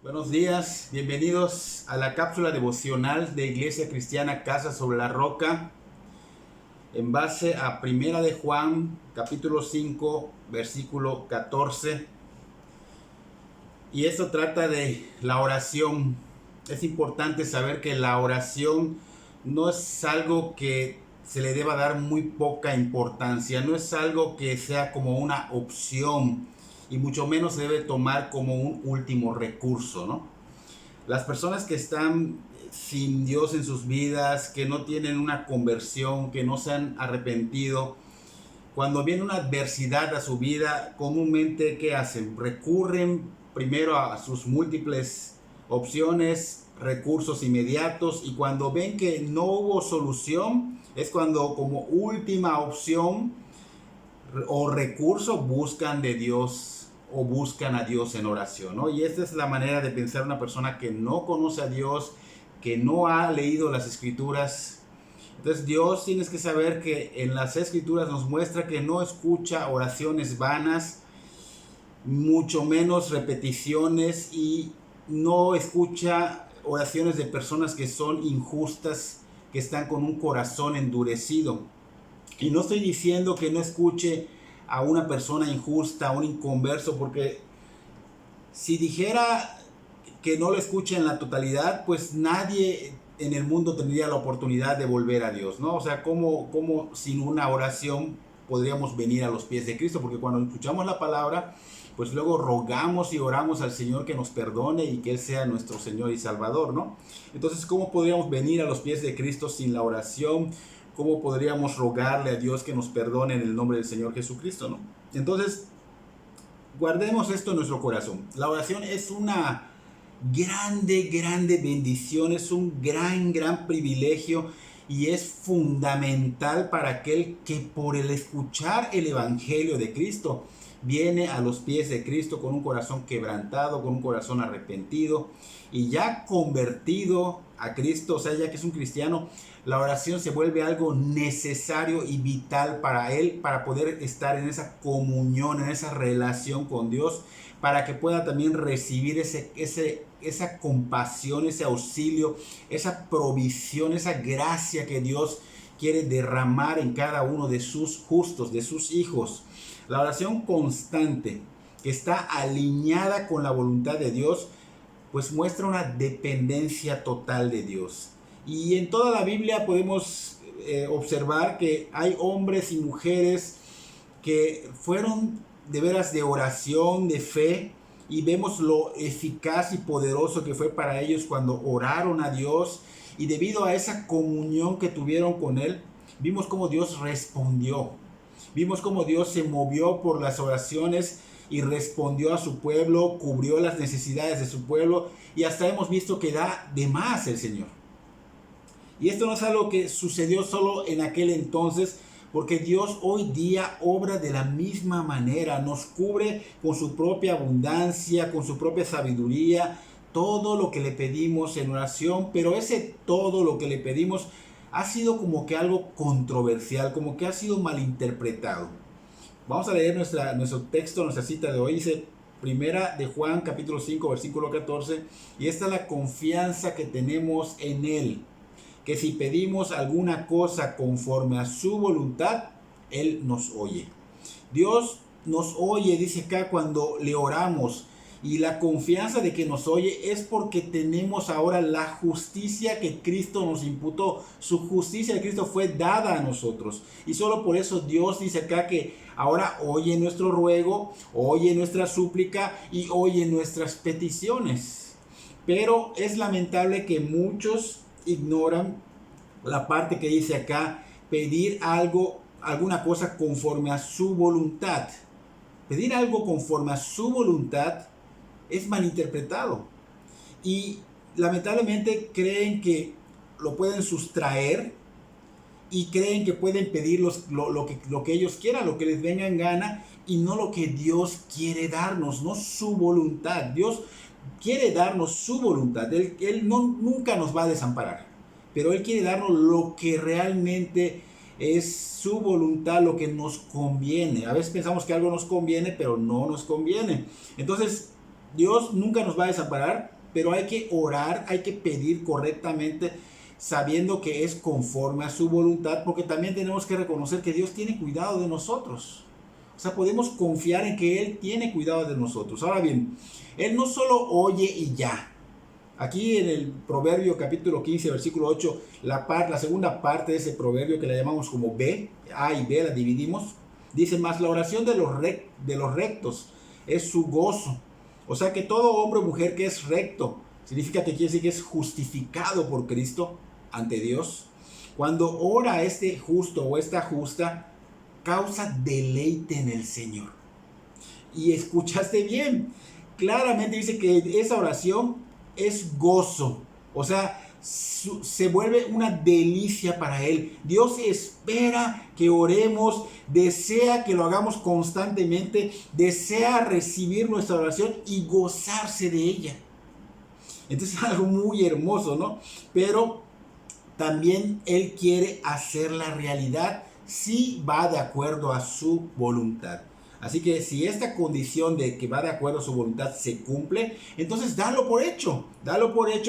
Buenos días, bienvenidos a la cápsula devocional de Iglesia Cristiana Casa sobre la Roca, en base a Primera de Juan, capítulo 5, versículo 14. Y esto trata de la oración. Es importante saber que la oración no es algo que se le deba dar muy poca importancia, no es algo que sea como una opción, y mucho menos se debe tomar como un último recurso, ¿no? Las personas que están sin Dios en sus vidas, que no tienen una conversión, que no se han arrepentido, cuando viene una adversidad a su vida, comúnmente, ¿qué hacen? Recurren primero a sus múltiples opciones, recursos inmediatos, y cuando ven que no hubo solución, es cuando como última opción o recurso buscan de Dios o buscan a Dios en oración, ¿no? Y esta es la manera de pensar una persona que no conoce a Dios, que no ha leído las Escrituras. Entonces Dios, tienes que saber que en las Escrituras nos muestra que no escucha oraciones vanas, mucho menos repeticiones, y no escucha oraciones de personas que son injustas, que están con un corazón endurecido. Y no estoy diciendo que no escuche a una persona injusta, a un inconverso, porque si dijera que no lo escuche en la totalidad, pues nadie en el mundo tendría la oportunidad de volver a Dios, ¿no? O sea, ¿cómo sin una oración podríamos venir a los pies de Cristo? Porque cuando escuchamos la palabra, pues luego rogamos y oramos al Señor que nos perdone y que Él sea nuestro Señor y Salvador, ¿no? Entonces, ¿cómo podríamos venir a los pies de Cristo sin la oración? ¿Cómo podríamos rogarle a Dios que nos perdone en el nombre del Señor Jesucristo, ¿no? Entonces, guardemos esto en nuestro corazón. La oración es una grande bendición, es un gran privilegio, y es fundamental para aquel que por el escuchar el Evangelio de Cristo viene a los pies de Cristo con un corazón quebrantado, con un corazón arrepentido y ya convertido a Cristo, o sea, ya que es un cristiano. La oración se vuelve algo necesario y vital para él, para poder estar en esa comunión, en esa relación con Dios, para que pueda también recibir esa compasión, ese auxilio, esa provisión, esa gracia que Dios quiere derramar en cada uno de sus justos, de sus hijos. La oración constante, que está alineada con la voluntad de Dios, pues muestra una dependencia total de Dios. Y en toda la Biblia podemos observar que hay hombres y mujeres que fueron de veras de oración, de fe, y vemos lo eficaz y poderoso que fue para ellos cuando oraron a Dios, y debido a esa comunión que tuvieron con Él, vimos cómo Dios respondió. Vimos cómo Dios se movió por las oraciones y respondió a su pueblo, cubrió las necesidades de su pueblo, y hasta hemos visto que da de más el Señor. Y esto no es algo que sucedió solo en aquel entonces, porque Dios hoy día obra de la misma manera, nos cubre con su propia abundancia, con su propia sabiduría, todo lo que le pedimos en oración. Pero ese todo lo que le pedimos ha sido como que algo controversial, como que ha sido malinterpretado. Vamos a leer nuestro texto, nuestra cita de hoy. Dice Primera de Juan, capítulo 5, versículo 14, y esta es la confianza que tenemos en Él, que si pedimos alguna cosa conforme a su voluntad, Él nos oye. Dios nos oye, dice acá, cuando le oramos. Y la confianza de que nos oye es porque tenemos ahora la justicia que Cristo nos imputó. Su justicia de Cristo fue dada a nosotros. Y solo por eso Dios dice acá que ahora oye nuestro ruego, oye nuestra súplica y oye nuestras peticiones. Pero es lamentable que muchos ignoran la parte que dice acá, pedir algo, alguna cosa conforme a su voluntad. Pedir algo conforme a su voluntad es malinterpretado, y lamentablemente creen que lo pueden sustraer y creen que pueden pedir lo que ellos quieran, lo que les venga en gana, y no lo que Dios quiere darnos, no su voluntad. Dios quiere darnos su voluntad. Él nunca nos va a desamparar, pero Él quiere darnos lo que realmente es su voluntad, lo que nos conviene. A veces pensamos que algo nos conviene, pero no nos conviene. Entonces, Dios nunca nos va a desamparar, pero hay que orar, hay que pedir correctamente, sabiendo que es conforme a su voluntad, porque también tenemos que reconocer que Dios tiene cuidado de nosotros. O sea, podemos confiar en que Él tiene cuidado de nosotros. Ahora bien, Él no solo oye y ya. Aquí en el Proverbio capítulo 15, versículo 8, la segunda parte de ese proverbio que la llamamos como B, A y B la dividimos, dice: más la oración de los rectos es su gozo. O sea que todo hombre o mujer que es recto, significa que quiere decir que es justificado por Cristo ante Dios. Cuando ora este justo o esta justa, causa deleite en el Señor. Y escuchaste bien, claramente dice que esa oración es gozo, o sea, se vuelve una delicia para Él. Dios espera que oremos, desea que lo hagamos constantemente, desea recibir nuestra oración y gozarse de ella. Entonces es algo muy hermoso, ¿no? Pero también Él quiere hacer la realidad si va de acuerdo a su voluntad. Así que si esta condición de que va de acuerdo a su voluntad se cumple, entonces dalo por hecho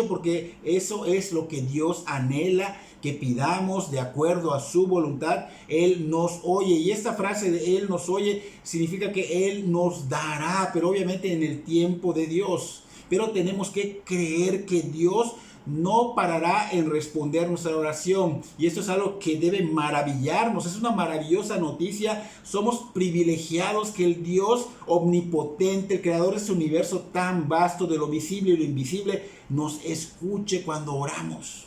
porque eso es lo que Dios anhela, que pidamos de acuerdo a su voluntad. Él nos oye, y esta frase de Él nos oye significa que Él nos dará, pero obviamente en el tiempo de Dios. Pero tenemos que creer que Dios no parará en responder nuestra oración, y esto es algo que debe maravillarnos. Es una maravillosa noticia. Somos privilegiados que el Dios omnipotente, el creador de este universo tan vasto, de lo visible y lo invisible, nos escuche cuando oramos,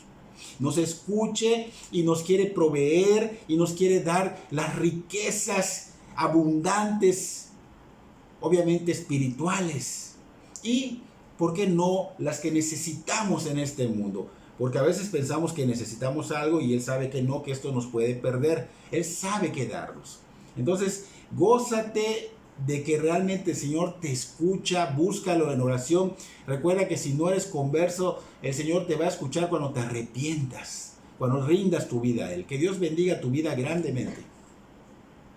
nos escuche y nos quiere proveer y nos quiere dar las riquezas abundantes, obviamente espirituales, y ¿por qué no las que necesitamos en este mundo? Porque a veces pensamos que necesitamos algo y Él sabe que no, que esto nos puede perder. Él sabe qué darnos. Entonces, gózate de que realmente el Señor te escucha, búscalo en oración. Recuerda que si no eres converso, el Señor te va a escuchar cuando te arrepientas, cuando rindas tu vida a Él. Que Dios bendiga tu vida grandemente.